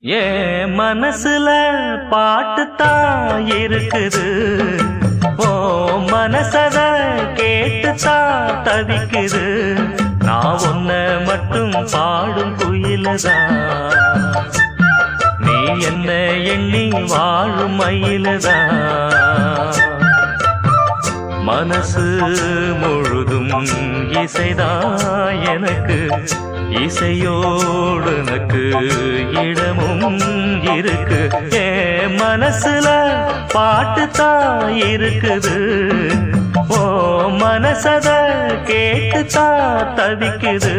ஏ மனசுல பாட்டுத்தான் இருக்குது, ஓ மனசத கேட்டுத்தான் தவிக்குது. நான் உன்ன மட்டும் பாடும் குயிலதான், நீ என்ன எண்ணி வாழும் மயிலதான். மனசு முழுதும் இசைதான் எனக்கு, இசையோடு எனக்கு இடமும் இருக்கு. ஏ மனசுல பாட்டுத்தான் இருக்குது, ஓ மனசத கேட்டுத்தான் தவிக்குது.